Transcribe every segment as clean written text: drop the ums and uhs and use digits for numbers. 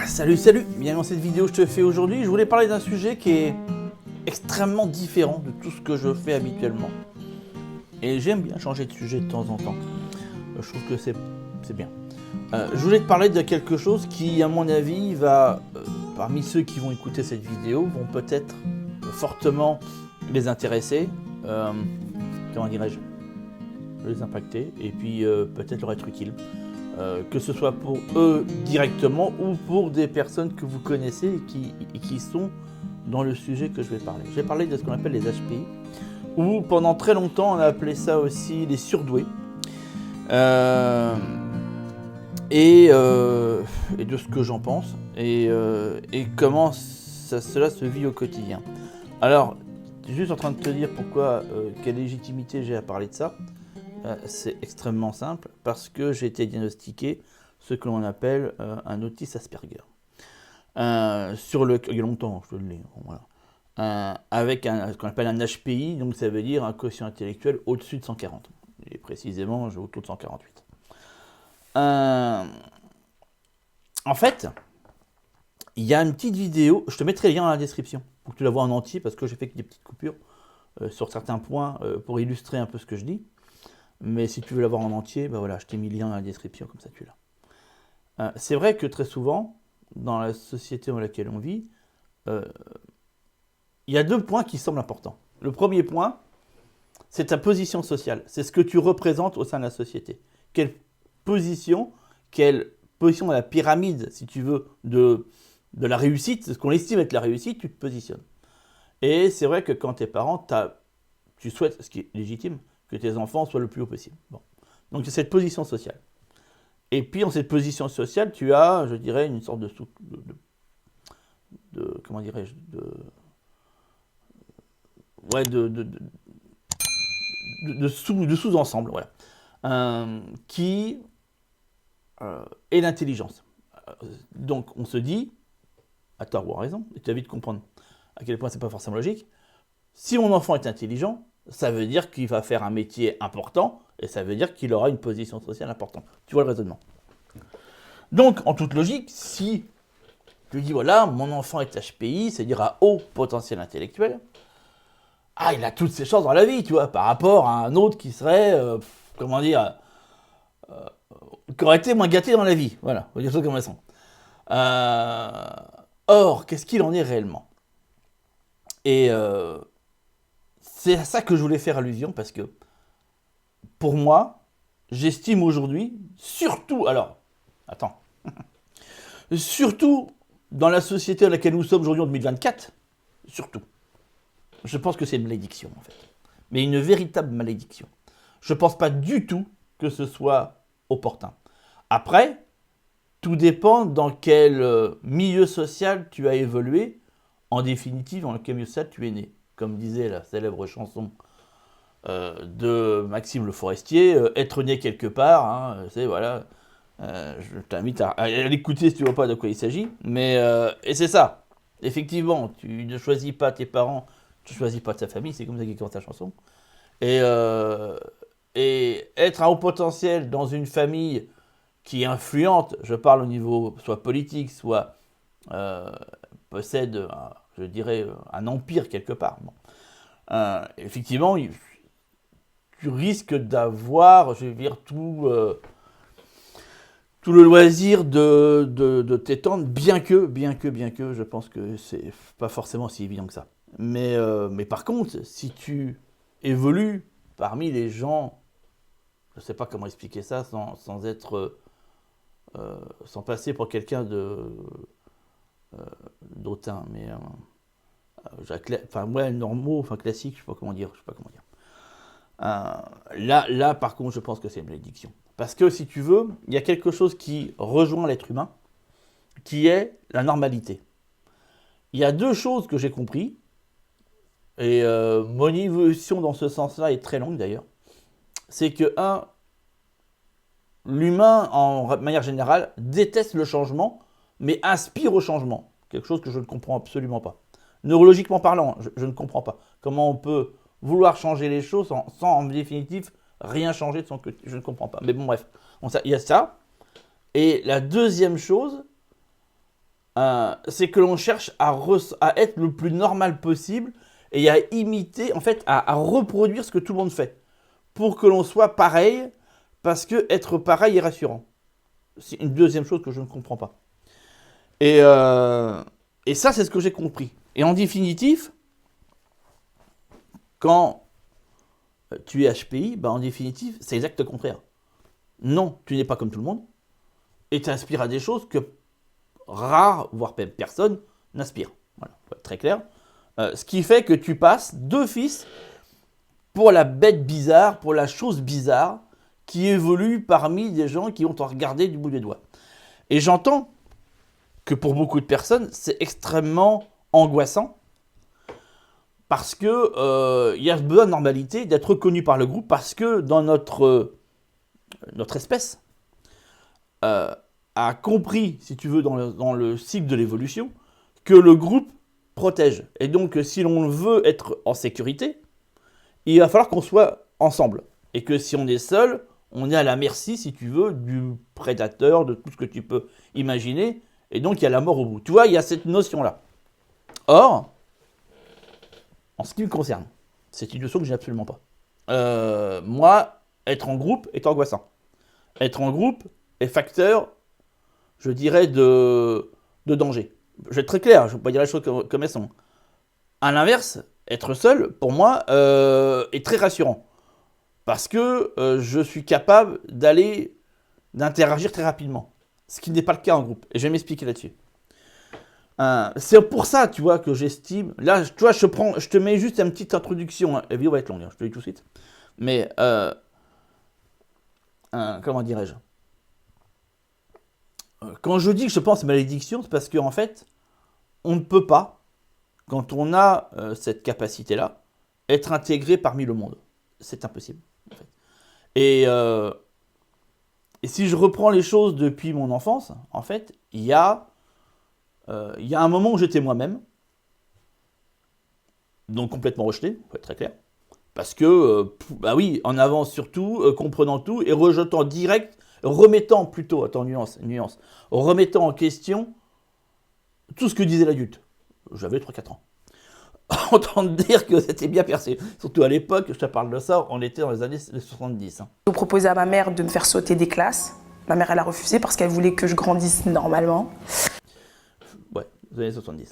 Salut, bienvenue dans cette vidéo que je te fais aujourd'hui. Je voulais parler d'un sujet qui est extrêmement différent de tout ce que je fais habituellement. Et j'aime bien changer de sujet de temps en temps. Je trouve que c'est bien. Je voulais te parler de quelque chose qui, à mon avis, va, parmi ceux qui vont écouter cette vidéo, vont peut-être fortement les intéresser. Comment dirais-je, les impacter et puis peut-être leur être utile. Que ce soit pour eux directement ou pour des personnes que vous connaissez et qui sont dans le sujet que je vais parler. Je vais parler de ce qu'on appelle les HPI, ou pendant très longtemps on a appelé ça aussi les surdoués, et de ce que j'en pense, et comment cela se vit au quotidien. Alors, je suis juste en train de te dire pourquoi, quelle légitimité j'ai à parler de ça. C'est extrêmement simple, parce que j'ai été diagnostiqué ce que l'on appelle un autisme Asperger. Il y a longtemps, je te le dis, voilà. Avec ce qu'on appelle un HPI, donc ça veut dire un quotient intellectuel au-dessus de 140. Et précisément, j'ai autour de 148. En fait, il y a une petite vidéo, je te mettrai le lien dans la description, pour que tu la vois en entier, parce que j'ai fait des petites coupures sur certains points pour illustrer un peu ce que je dis. Mais si tu veux la voir en entier, ben voilà, je t'ai mis le lien dans la description, comme ça tu l'as. C'est vrai que très souvent, dans la société dans laquelle on vit, il y a deux points qui semblent importants. Le premier point, c'est ta position sociale. C'est ce que tu représentes au sein de la société. Quelle position dans la pyramide, si tu veux, de la réussite, ce qu'on estime être la réussite, tu te positionnes. Et c'est vrai que quand t'es parent, tu souhaites, ce qui est légitime, que tes enfants soient le plus haut possible. Bon. Donc c'est cette position sociale. Et puis dans cette position sociale, tu as, je dirais, une sorte de comment dirais-je, de sous-ensemble, voilà, qui est l'intelligence. Donc on se dit, à tort ou à raison, et tu as vite comprendre à quel point c'est pas forcément logique, si mon enfant est intelligent, ça veut dire qu'il va faire un métier important, et ça veut dire qu'il aura une position sociale importante. Tu vois le raisonnement. Donc, en toute logique, si tu dis, voilà, mon enfant est HPI, c'est-à-dire à haut potentiel intellectuel, il a toutes ses chances dans la vie, tu vois, par rapport à un autre qui serait, qui aurait été moins gâté dans la vie. Voilà, on va dire ça comme ça. Or, qu'est-ce qu'il en est réellement ? Et c'est à ça que je voulais faire allusion, parce que, pour moi, j'estime aujourd'hui, surtout dans la société dans laquelle nous sommes aujourd'hui en 2024, surtout, je pense que c'est une malédiction, en fait. Mais une véritable malédiction. Je ne pense pas du tout que ce soit opportun. Après, tout dépend dans quel milieu social tu as évolué, en définitive, dans quel milieu social tu es né. Comme disait la célèbre chanson de Maxime Le Forestier, être né quelque part, hein, c'est voilà. Je t'invite à l'écouter si tu ne vois pas de quoi il s'agit. Mais et c'est ça. Effectivement, tu ne choisis pas tes parents, tu ne choisis pas ta famille, c'est comme ça qu'il chante la chanson. Et être un haut potentiel dans une famille qui est influente, je parle au niveau soit politique, soit possède, je dirais, un empire quelque part. Bon. Effectivement, tu risques d'avoir, je veux dire, tout le loisir de t'étendre, bien que, je pense que c'est pas forcément si évident que ça. Mais par contre, si tu évolues parmi les gens, je sais pas comment expliquer ça sans être, sans passer pour quelqu'un d'autant, mais normaux, classique, je sais pas comment dire. Là, par contre, je pense que c'est une malédiction. Parce que, si tu veux, il y a quelque chose qui rejoint l'être humain, qui est la normalité. Il y a deux choses que j'ai compris, et mon évolution dans ce sens-là est très longue d'ailleurs. C'est que, l'humain, en manière générale, déteste le changement, mais aspire au changement. Quelque chose que je ne comprends absolument pas. Neurologiquement parlant, je ne comprends pas. Comment on peut vouloir changer les choses sans en définitive rien changer de son côté. Je ne comprends pas. Mais bon, bref. Il y a ça. Et la deuxième chose, c'est que l'on cherche à être le plus normal possible et à imiter, en fait, à reproduire ce que tout le monde fait. Pour que l'on soit pareil, parce que être pareil est rassurant. C'est une deuxième chose que je ne comprends pas. Et ça, c'est ce que j'ai compris. Et en définitive, quand tu es HPI, en définitive, c'est exact le contraire. Non, tu n'es pas comme tout le monde, et tu aspires à des choses que rares, voire même personne, n'aspire. Voilà, pour être très clair. Ce qui fait que tu passes d'office pour la bête bizarre, pour la chose bizarre, qui évolue parmi des gens qui vont te regarder du bout des doigts. Et j'entends que pour beaucoup de personnes, c'est extrêmement angoissant, parce que y a besoin de normalité, d'être reconnu par le groupe, parce que dans notre espèce a compris, si tu veux, dans le cycle de l'évolution, que le groupe protège. Et donc, si l'on veut être en sécurité, il va falloir qu'on soit ensemble. Et que si on est seul, on est à la merci, si tu veux, du prédateur, de tout ce que tu peux imaginer. Et donc, il y a la mort au bout. Tu vois, il y a cette notion-là. Or, en ce qui me concerne, c'est une notion que je n'ai absolument pas. Moi, être en groupe est angoissant. Être en groupe est facteur, je dirais, de danger. Je vais être très clair, je ne vais pas dire les choses comme elles sont. À l'inverse, être seul, pour moi, est très rassurant. Parce que je suis capable d'interagir très rapidement. Ce qui n'est pas le cas en groupe. Et je vais m'expliquer là-dessus. C'est pour ça, tu vois, que j'estime... Là, tu vois, je te mets juste une petite introduction. La vidéo va être longue, je te le dis tout de suite. Mais, comment dirais-je, quand je dis que je pense malédiction, c'est parce qu'en fait, on ne peut pas, quand on a cette capacité-là, être intégré parmi le monde. C'est impossible, en fait. Et si je reprends les choses depuis mon enfance, en fait, il y a un moment où j'étais moi-même, donc complètement rejeté, pour être très clair, parce que, oui, en avance sur tout, comprenant tout, et rejetant direct, remettant plutôt, attends, nuance, remettant en question tout ce que disait l'adulte. J'avais 3-4 ans. Autant dire que c'était bien perçu. Surtout à l'époque, je te parle de ça, on était dans les années 70. J'ai proposé à ma mère de me faire sauter des classes. Ma mère, elle a refusé parce qu'elle voulait que je grandisse normalement. Ouais, les années 70.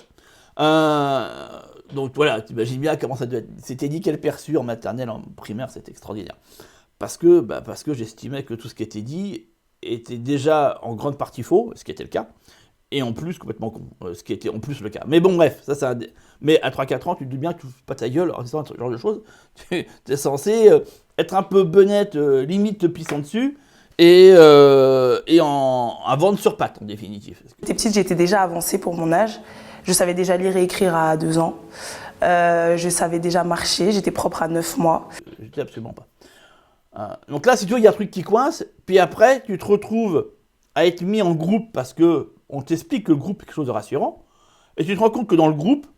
Donc voilà, tu imagines bien comment ça devait être. C'était nickel perçu en maternelle, en primaire, c'était extraordinaire. Parce que j'estimais que tout ce qui était dit était déjà en grande partie faux, ce qui était le cas, et en plus complètement con, ce qui était en plus le cas. Mais bon, bref, mais à 3-4 ans, tu te dis bien que tu ne fous pas ta gueule en disant ce genre de choses. Tu es censé être un peu benette, limite te pissant dessus, et à vendre sur pattes, en définitive. J'étais petite, j'étais déjà avancée pour mon âge. Je savais déjà lire et écrire à 2 ans. Je savais déjà marcher, j'étais propre à 9 mois. Je dis absolument pas. Donc là, si tu veux, il y a un truc qui coince, puis après, tu te retrouves à être mis en groupe parce que on t'explique que le groupe est quelque chose de rassurant, et tu te rends compte que dans le groupe,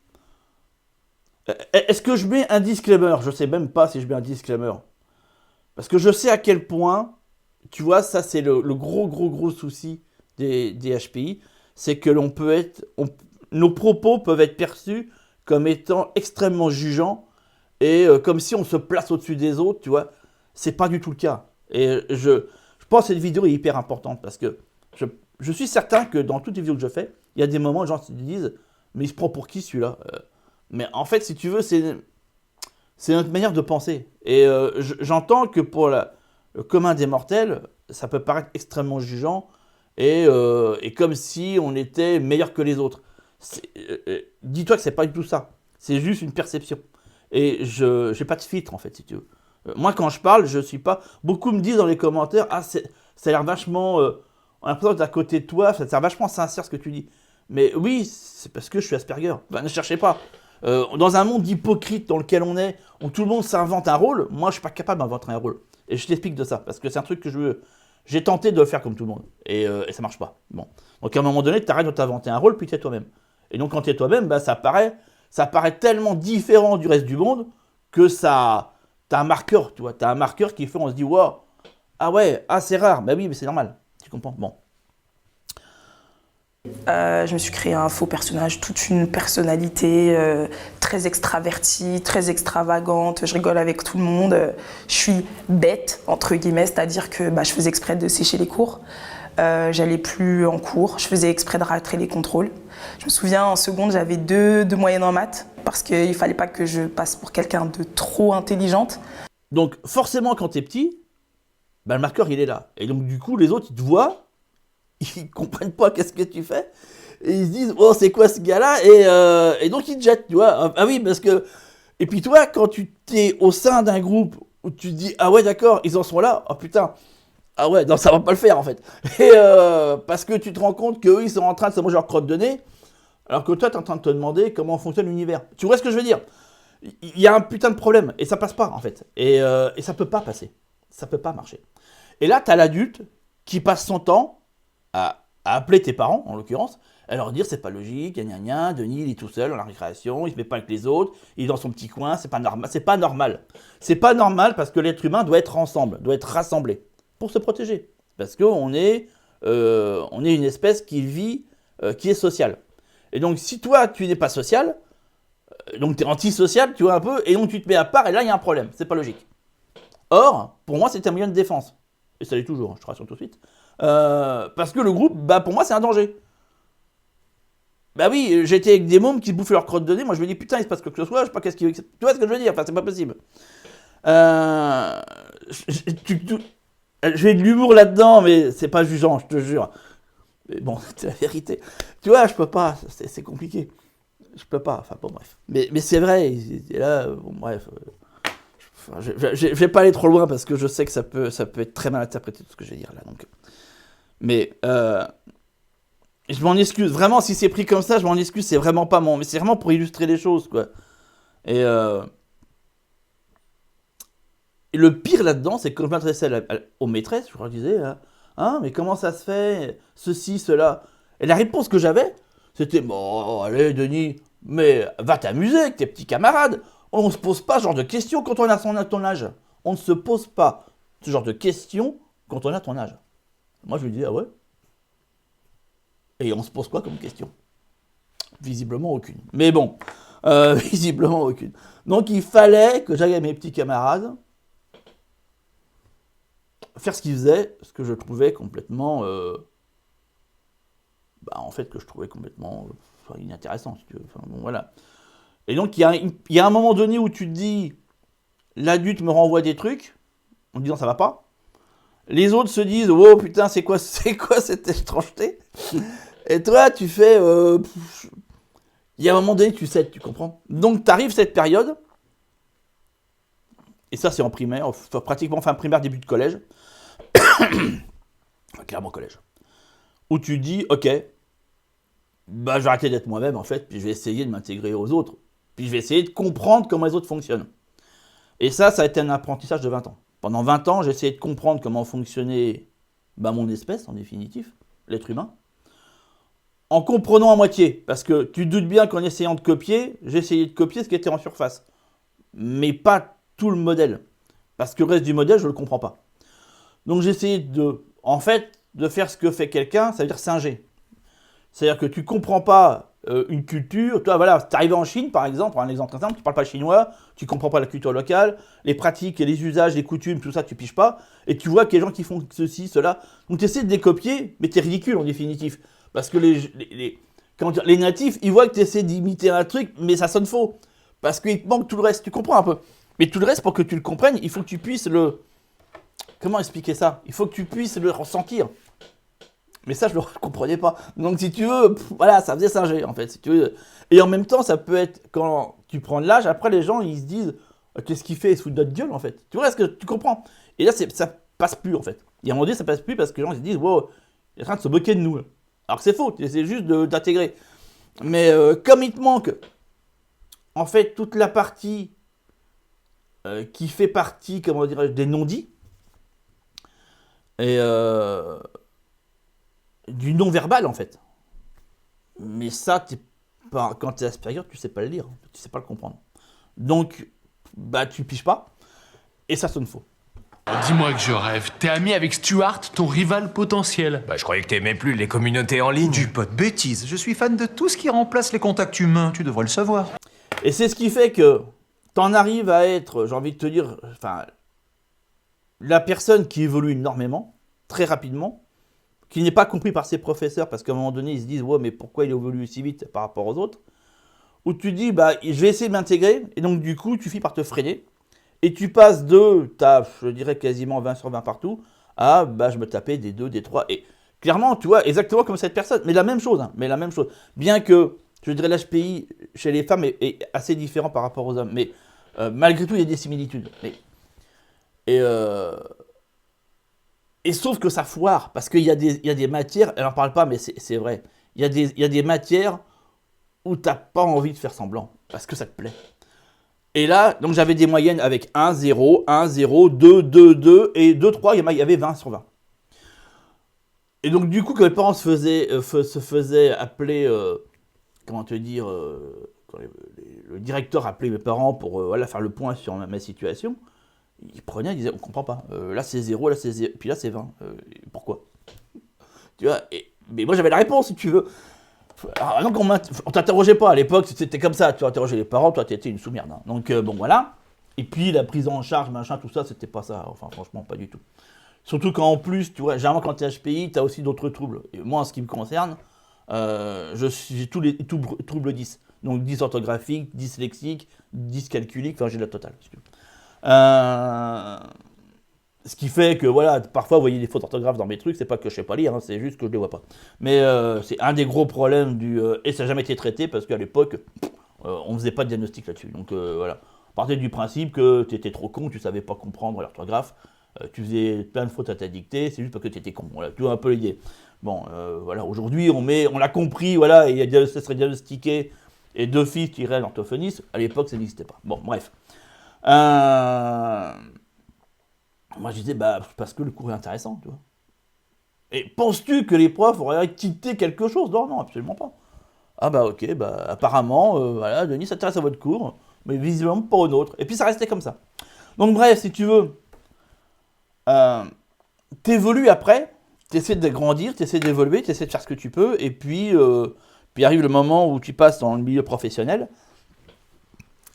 est-ce que je mets un disclaimer? Je sais même pas si je mets un disclaimer. Parce que je sais à quel point, tu vois, ça c'est le gros souci des HPI, c'est que nos propos peuvent être perçus comme étant extrêmement jugeants, et comme si on se place au-dessus des autres, tu vois. C'est pas du tout le cas. Et je pense que cette vidéo est hyper importante parce que je suis certain que dans toutes les vidéos que je fais, il y a des moments où les gens se disent « Mais il se prend pour qui celui-là ?» Mais en fait, si tu veux, c'est notre manière de penser. Et j'entends que pour le commun des mortels, ça peut paraître extrêmement jugeant et comme si on était meilleur que les autres. Dis-toi que c'est pas du tout ça. C'est juste une perception. Et je n'ai pas de filtre, en fait, si tu veux. Moi, quand je parle, je suis pas... Beaucoup me disent dans les commentaires « Ah, ça a l'air vachement... on a l'impression que t'es à côté de toi, ça a l'air vachement sincère ce que tu dis. » Mais oui, c'est parce que je suis Asperger. Enfin, ne cherchez pas. Dans un monde hypocrite dans lequel on est, où tout le monde s'invente un rôle, moi, je suis pas capable d'inventer un rôle. Et je t'explique de ça, parce que c'est un truc que j'ai tenté de faire comme tout le monde. Et ça marche pas. Bon. Donc, à un moment donné, tu arrêtes de t'inventer un rôle, puis tu es toi-même. Et donc, quand tu es toi-même, ça paraît tellement différent du reste du monde que ça... T'as un marqueur, tu vois, t'as un marqueur qui fait, on se dit, wow, ah ouais, ah c'est rare, bah oui, mais c'est normal, tu comprends, bon. Je me suis créé un faux personnage, toute une personnalité très extravertie, très extravagante. Je rigole avec tout le monde. Je suis bête, entre guillemets, c'est-à-dire que je faisais exprès de sécher les cours. J'allais plus en cours, je faisais exprès de rater les contrôles. Je me souviens, en seconde, j'avais 2 de moyenne en maths parce qu'il fallait pas que je passe pour quelqu'un de trop intelligente. Donc forcément, quand t'es petit, le marqueur, il est là. Et donc du coup, les autres, ils te voient, ils comprennent pas qu'est-ce que tu fais, et ils se disent, oh, c'est quoi ce gars-là, et donc ils te jettent, tu vois. Ah oui, parce que... Et puis toi, quand tu t'es au sein d'un groupe où tu te dis, ah ouais, d'accord, ils en sont là, oh putain, ah ouais, non, ça va pas le faire en fait. Et parce que tu te rends compte qu'eux, ils sont en train de se manger leur crotte de nez, alors que toi, t'es en train de te demander comment fonctionne l'univers. Tu vois ce que je veux dire? Il y a un putain de problème, et ça passe pas en fait. Et ça peut pas passer. Ça peut pas marcher. Et là, t'as l'adulte qui passe son temps à appeler tes parents, en l'occurrence, à leur dire c'est pas logique, gna gna, Denis il est tout seul dans la récréation, il se met pas avec les autres, il est dans son petit coin, c'est pas normal. C'est pas normal. C'est pas normal parce que l'être humain doit être ensemble, doit être rassemblé pour se protéger. Parce qu'on est, on est une espèce qui vit, qui est sociale. Et donc si toi tu n'es pas social, donc tu es antisocial, tu vois un peu, et donc tu te mets à part, et là il y a un problème, c'est pas logique. Or, pour moi c'est un moyen de défense. Et ça l'est toujours, je te rassure tout de suite. Parce que le groupe, pour moi, c'est un danger. Bah oui, j'étais avec des mômes qui bouffaient leur crotte de nez. Moi, je me dis, putain, il se passe quoi que ce soit. Je sais pas qu'est-ce qu'il... Tu vois ce que je veux dire? Enfin, c'est pas possible. J'ai de l'humour là-dedans, mais c'est pas jugeant, je te jure. Mais bon, c'est la vérité. Tu vois, je peux pas. C'est compliqué. Je peux pas. Enfin, bon, bref. Mais c'est vrai. Et là, bon, bref. Je vais pas aller trop loin parce que je sais que ça peut être très mal interprété tout ce que je vais dire là. Donc. Mais je m'en excuse. Vraiment, si c'est pris comme ça, je m'en excuse. C'est vraiment pas mon. Mais c'est vraiment pour illustrer les choses, quoi. Et le pire là-dedans, c'est que quand je m'adressais aux maîtresses, je leur disais, hein, mais comment ça se fait, ceci, cela. Et la réponse que j'avais, c'était, bon, allez, Denis, mais va t'amuser avec tes petits camarades. On ne se pose pas ce genre de questions quand on a ton âge. On ne se pose pas ce genre de questions quand on a ton âge. Moi, je lui dis, ah ouais. Et on se pose quoi comme question? Visiblement aucune. Mais bon, visiblement aucune. Donc il fallait que j'aille à mes petits camarades faire ce qu'ils faisaient, ce que je trouvais complètement... en fait, que je trouvais complètement inintéressant, si tu veux. Enfin, bon, voilà. Et donc, il y a un moment donné où tu te dis, l'adulte me renvoie des trucs, en disant ça va pas. Les autres se disent, oh putain, c'est quoi cette étrangeté? Et toi, tu fais... il y a un moment donné, tu sais, tu comprends. Donc, t'arrives cette période, et ça, c'est en primaire, pratiquement fin primaire, début de collège. Clairement collège. Où tu dis, ok, je vais arrêter d'être moi-même, en fait, puis je vais essayer de m'intégrer aux autres. Puis je vais essayer de comprendre comment les autres fonctionnent. Et ça a été un apprentissage de 20 ans. Pendant 20 ans, j'ai essayé de comprendre comment fonctionnait mon espèce, en définitive, l'être humain, en comprenant à moitié. Parce que tu te doutes bien qu'en essayant de copier, j'ai essayé de copier ce qui était en surface. Mais pas tout le modèle. Parce que le reste du modèle, je ne le comprends pas. Donc j'ai essayé de faire ce que fait quelqu'un, ça veut dire singer. C'est-à-dire que tu ne comprends pas une culture. Toi, voilà, tu es arrivé en Chine, par exemple, un exemple très simple, tu ne parles pas chinois, tu ne comprends pas la culture locale, les pratiques, les usages, les coutumes, tout ça, tu ne piges pas. Et tu vois qu'il y a des gens qui font ceci, cela. Donc tu essaies de les copier, mais tu es ridicule en définitive. Parce que les natifs, ils voient que tu essaies d'imiter un truc, mais ça sonne faux. Parce qu'il te manque tout le reste, tu comprends un peu. Mais tout le reste, pour que tu le comprennes, il faut que tu puisses le... Comment expliquer ça? Il faut que tu puisses le ressentir. Mais ça, je ne le comprenais pas. Donc, si tu veux, voilà, ça faisait singer, en fait, si tu veux. Et en même temps, ça peut être, quand tu prends de l'âge, après, les gens, ils se disent, qu'est-ce qu'il fait sous notre gueule, en fait? Tu vois, est-ce que tu comprends? Et là, ça passe plus, en fait. Et à un moment donné, ça passe plus parce que les gens, ils se disent, wow, il est en train de se moquer de nous. Alors que c'est faux, c'est juste d'intégrer. Mais comme il te manque, en fait, toute la partie qui fait partie, comment dirais-je, des non-dits, et du non-verbal en fait. Mais ça, quand tu es Asperger, tu sais pas le lire, tu sais pas le comprendre. Donc, tu piges pas, et ça sonne faux. Dis-moi que je rêve. T'es ami avec Stuart, ton rival potentiel. Bah, je croyais que t'aimais plus les communautés en ligne. Dis pas de bêtises, je suis fan de tout ce qui remplace les contacts humains, tu devrais le savoir. Et c'est ce qui fait que t'en arrives à être, j'ai envie de te dire, enfin, la personne qui évolue énormément, très rapidement, qui n'est pas compris par ses professeurs, parce qu'à un moment donné, ils se disent, ouais, mais pourquoi il évolue aussi vite par rapport aux autres, où tu dis, bah, je vais essayer de m'intégrer, et donc du coup, tu finis par te freiner, et tu passes de, je dirais quasiment 20 sur 20 partout, à, bah, je me tapais des 2, des 3, et clairement, tu vois, exactement comme cette personne, mais la même chose, hein, mais la même chose. Bien que, je dirais, l'HPI chez les femmes est assez différent par rapport aux hommes, mais malgré tout, il y a des similitudes. Et sauf que ça foire, parce qu'il y a des matières, elle n'en parle pas, mais c'est vrai, il y a des matières où tu n'as pas envie de faire semblant, parce que ça te plaît. Et là, donc j'avais des moyennes avec 1, 0, 1, 0, 2, 2, 2, et 2, 3, il y avait 20 sur 20. Et donc du coup, quand mes parents se faisaient appeler, comment te dire, quand le directeur appelait mes parents pour voilà, faire le point sur ma situation, il prenait, il disait, on comprend pas, là c'est 0, là c'est 0, puis là c'est 20, pourquoi? Tu vois, mais moi j'avais la réponse si tu veux. Alors, donc on t'interrogeait pas à l'époque, c'était comme ça, tu interrogeais les parents, toi t'étais une sous-merde. Hein. Donc bon voilà. Et puis la prise en charge, machin, tout ça, c'était pas ça. Enfin franchement, pas du tout. Surtout quand en plus, tu vois, généralement quand t'es HPI, t'as aussi d'autres troubles. Et moi en ce qui me concerne, j'ai tous les troubles 10. Donc 10 orthographiques, 10 lexiques, 10 calculiques, enfin j'ai la totale. Si tu veux. Ce qui fait que, voilà, parfois, vous voyez des fautes d'orthographe dans mes trucs, c'est pas que je sais pas lire, hein, c'est juste que je les vois pas. Mais c'est un des gros problèmes et ça n'a jamais été traité parce qu'à l'époque, on faisait pas de diagnostic là-dessus. Donc voilà, on partait du principe que tu étais trop con, tu savais pas comprendre l'orthographe, tu faisais plein de fautes à ta dictée, c'est juste parce que tu étais con. Voilà, tu vois un peu l'idée. Bon, voilà, aujourd'hui, on l'a compris, voilà, et ça serait diagnostiqué et d'office, tu irais à l'orthophoniste. À l'époque, ça n'existait pas. Bon, bref. Moi, je disais, bah, parce que le cours est intéressant, tu vois. Et penses-tu que les profs auraient quitté quelque chose? Non, non, absolument pas. Ah bah ok, bah apparemment, voilà, Denis s'intéresse à votre cours, mais visiblement pas au nôtre. Et puis ça restait comme ça. Donc bref, si tu veux, t'évolues après, t'essaies de grandir, t'essaies d'évoluer, t'essaies de faire ce que tu peux, et puis arrive le moment où tu passes dans le milieu professionnel,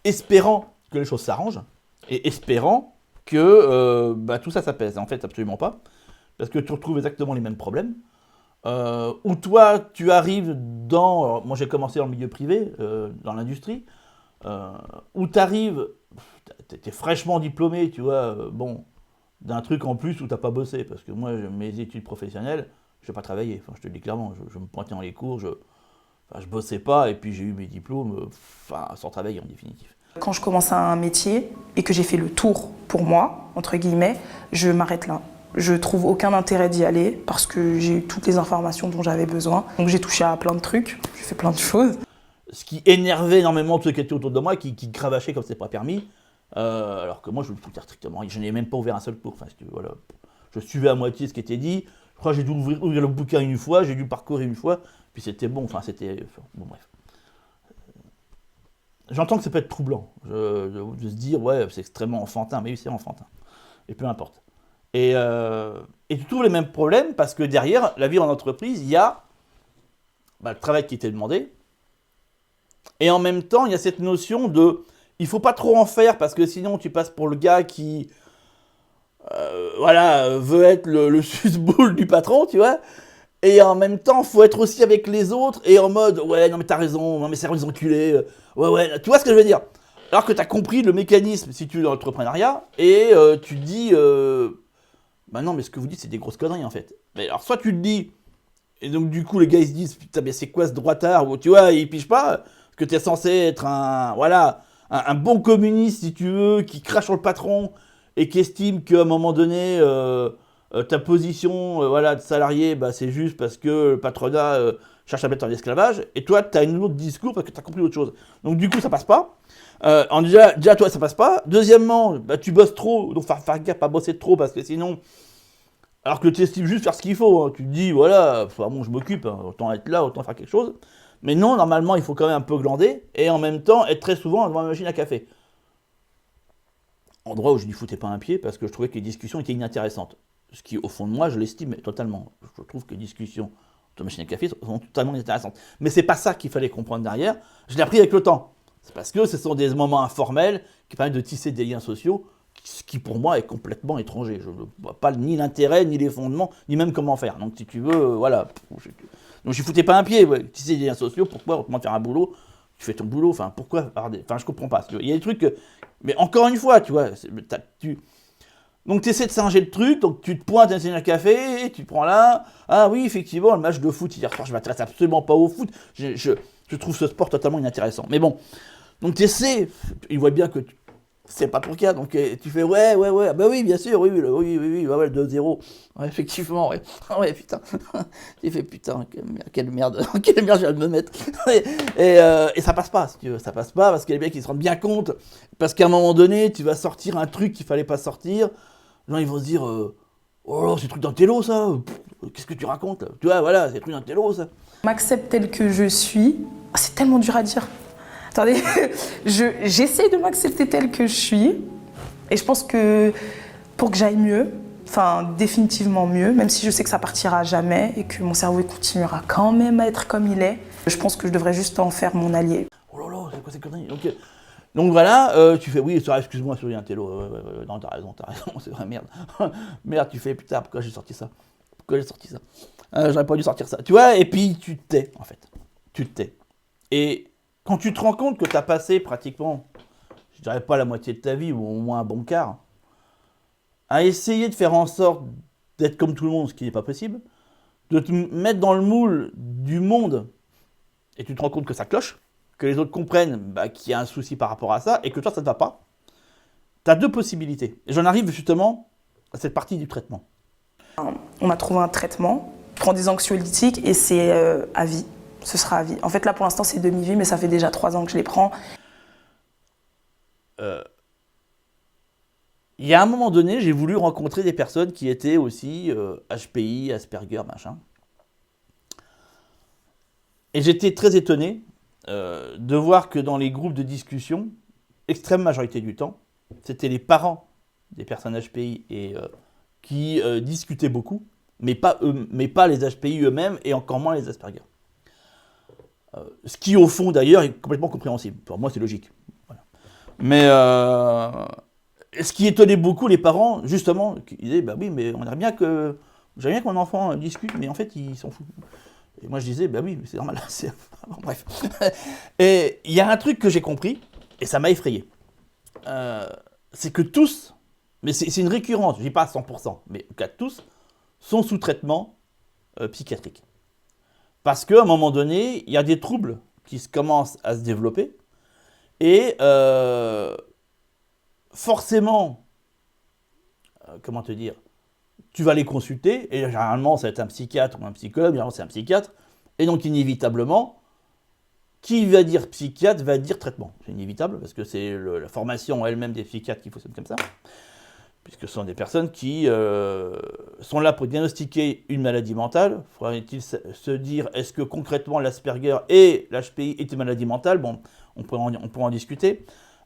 espérant que les choses s'arrangent, et espérant que bah, tout ça pèse. En fait, absolument pas. Parce que tu retrouves exactement les mêmes problèmes. Où toi, tu arrives dans... Alors, moi, j'ai commencé dans le milieu privé, dans l'industrie, où tu arrives, tu es fraîchement diplômé, tu vois, bon, d'un truc en plus où tu n'as pas bossé. Parce que moi, mes études professionnelles, je n'ai pas travaillé. Enfin, je te le dis clairement, je me pointais dans les cours, je bossais pas, et puis j'ai eu mes diplômes sans travailler en définitive. Quand je commence un métier et que j'ai fait le tour pour moi, entre guillemets, je m'arrête là. Je trouve aucun intérêt d'y aller parce que j'ai eu toutes les informations dont j'avais besoin. Donc j'ai touché à plein de trucs, j'ai fait plein de choses. Ce qui énervait énormément tous ceux qui étaient autour de moi, qui cravachaient comme c'est pas permis, alors que moi je ne foutais strictement, je n'ai même pas ouvert un seul cours. Enfin, si tu veux, voilà. Je suivais à moitié ce qui était dit. Je crois que j'ai dû ouvrir le bouquin une fois, j'ai dû parcourir une fois, puis c'était bon. Enfin, c'était bon, bref. J'entends que ça peut être troublant, de se dire, ouais, c'est extrêmement enfantin, mais oui, c'est enfantin. Et peu importe. Et tu trouves les mêmes problèmes parce que derrière, la vie en entreprise, il y a le travail qui t'est demandé. Et en même temps, il y a cette notion de, il ne faut pas trop en faire parce que sinon tu passes pour le gars qui, veut être le suce-boule du patron, tu vois. Et en même temps, faut être aussi avec les autres et en mode, ouais, non mais t'as raison, non mais c'est les enculés, ouais, tu vois ce que je veux dire? Alors que t'as compris le mécanisme, si tu es dans l'entrepreneuriat, et tu te dis, bah non mais ce que vous dites c'est des grosses conneries en fait. Mais alors soit tu te dis, et donc du coup les gars ils se disent, putain mais c'est quoi ce droitard, ou tu vois, ils pigent pas, parce que t'es censé être un bon communiste si tu veux, qui crache sur le patron, et qui estime qu'à un moment donné... ta position de salarié, bah, c'est juste parce que le patronat cherche à mettre en esclavage, et toi, tu as un autre discours parce que tu as compris autre chose. Donc du coup, ça passe pas. Déjà, toi, ça passe pas. Deuxièmement, bah, tu bosses trop, donc faire gaffe, pas bosser trop, parce que sinon... Alors que tu estimes juste faire ce qu'il faut, hein. Tu te dis, voilà, bon, je m'occupe, hein, autant être là, autant faire quelque chose. Mais non, normalement, il faut quand même un peu glander, et en même temps, être très souvent devant la machine à café. endroit où je n'y foutais pas un pied parce que je trouvais que les discussions étaient inintéressantes. Ce qui, au fond de moi, je l'estime totalement. Je trouve que les discussions de machine à café sont totalement inintéressantes. Mais c'est pas ça qu'il fallait comprendre derrière. Je l'ai appris avec le temps. C'est parce que ce sont des moments informels qui permettent de tisser des liens sociaux, ce qui pour moi est complètement étranger. Je ne vois pas ni l'intérêt, ni les fondements, ni même comment faire. Donc si tu veux, voilà. Donc je foutais pas un pied. Ouais. Tisser des liens sociaux, pourquoi autrement faire un boulot? Tu fais ton boulot, enfin pourquoi? Enfin je comprends pas. Il y a des trucs que... Mais encore une fois, tu vois, donc tu essaies de singer le truc, donc tu te pointes à un café, tu prends là, ah oui, effectivement, le match de foot hier soir, je m'intéresse absolument pas au foot, je trouve ce sport totalement inintéressant. Mais bon, donc tu essaies, il voit bien que c'est pas ton cas, donc tu fais ouais, bah oui, bien sûr, oui, ouais, le 2-0, ouais, effectivement, ouais, ouais, putain, j'ai fait putain, quelle merde, quelle merde je viens de me mettre, et ça passe pas, si tu veux, ça passe pas, parce qu'il y a des mecs qui se rendent bien compte, parce qu'à un moment donné, tu vas sortir un truc qu'il fallait pas sortir, les gens ils vont se dire, oh, c'est truc d'un télo ça, qu'est-ce que tu racontes là? Tu vois, voilà, c'est truc d'un télo ça. M'accepte tel que je suis, c'est tellement dur à dire. Attendez, j'essaie de m'accepter tel que je suis, et je pense que pour que j'aille mieux, enfin définitivement mieux, même si je sais que ça partira jamais et que mon cerveau continuera quand même à être comme il est, je pense que je devrais juste en faire mon allié. Oh là là, c'est quoi ces conneries? Donc voilà, tu fais, oui, excuse-moi, c'est un télo, non, t'as raison, c'est vrai, merde. Merde, tu fais, putain, pourquoi j'ai sorti ça? J'aurais pas dû sortir ça. Tu vois, et puis tu te tais, en fait. Tu te tais. Et quand tu te rends compte que tu as passé pratiquement, je dirais pas la moitié de ta vie, ou au moins un bon quart, à essayer de faire en sorte d'être comme tout le monde, ce qui n'est pas possible, de te mettre dans le moule du monde, et tu te rends compte que ça cloche, que les autres comprennent qu'il y a un souci par rapport à ça, et que toi, ça ne va pas, tu as deux possibilités. Et j'en arrive justement à cette partie du traitement. On m'a trouvé un traitement, je prends des anxiolytiques, et c'est à vie. Ce sera à vie. En fait, là, pour l'instant, c'est demi-vie, mais ça fait déjà 3 ans que je les prends. Il y a un moment donné, j'ai voulu rencontrer des personnes qui étaient aussi HPI, Asperger, machin. Et j'étais très étonné de voir que dans les groupes de discussion, extrême majorité du temps, c'était les parents des personnes HPI et, qui discutaient beaucoup, mais pas les HPI eux-mêmes et encore moins les Asperger. Ce qui, au fond, d'ailleurs, est complètement compréhensible. Pour moi, c'est logique. Voilà. Mais ce qui étonnait beaucoup les parents, justement, qui disaient, bah oui, mais on aimerait bien que mon enfant discute, mais en fait, il s'en fout. Et moi, je disais, bah oui, mais c'est normal. Bon, bref. Et il y a un truc que j'ai compris, et ça m'a effrayé. C'est que tous, mais c'est une récurrence, je ne dis pas à 100%, mais en cas tous, sont sous traitement psychiatrique. Parce qu'à un moment donné, il y a des troubles qui commencent à se développer et forcément, comment te dire, tu vas les consulter et généralement ça va être un psychiatre ou un psychologue, généralement c'est un psychiatre, et donc inévitablement, qui va dire psychiatre va dire traitement. C'est inévitable parce que c'est la formation elle-même des psychiatres qui fonctionne comme ça. Puisque ce sont des personnes qui sont là pour diagnostiquer une maladie mentale. Faudrait-il se dire, est-ce que concrètement l'Asperger et l'HPI est une maladie mentale? Bon, on pourra en discuter.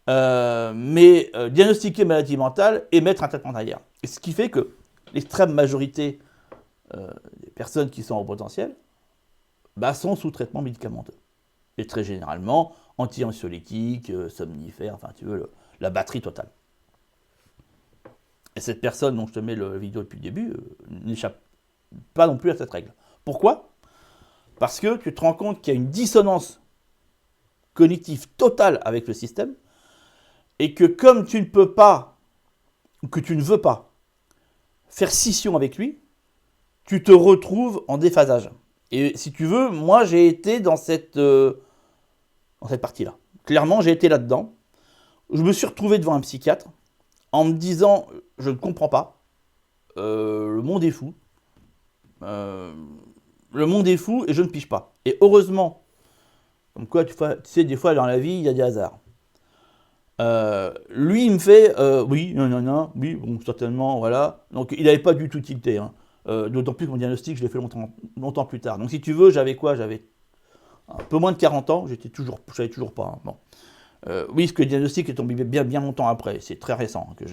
Mais diagnostiquer une maladie mentale et mettre un traitement derrière. Et ce qui fait que l'extrême majorité des personnes qui sont au potentiel sont sous traitement médicamenteux. Et très généralement, anti-anxiolytiques, somnifères, enfin tu veux, la batterie totale. Et cette personne dont je te mets la vidéo depuis le début n'échappe pas non plus à cette règle. Pourquoi? Parce que tu te rends compte qu'il y a une dissonance cognitive totale avec le système et que comme tu ne peux pas, ou que tu ne veux pas, faire scission avec lui, tu te retrouves en déphasage. Et si tu veux, moi j'ai été dans cette partie-là. Clairement, j'ai été là-dedans. Je me suis retrouvé devant un psychiatre en me disant, je ne comprends pas, le monde est fou, et je ne pige pas. Et heureusement, comme quoi, tu sais, des fois dans la vie, il y a des hasards. Lui, il me fait, oui, non, oui, bon, certainement, voilà. Donc, il n'avait pas du tout tilté, hein. D'autant plus que mon diagnostic, je l'ai fait longtemps plus tard. Donc, si tu veux, j'avais quoi? J'avais un peu moins de 40 ans, je savais toujours pas. Hein, bon. Oui, ce que le diagnostic est tombé bien longtemps après. C'est très récent que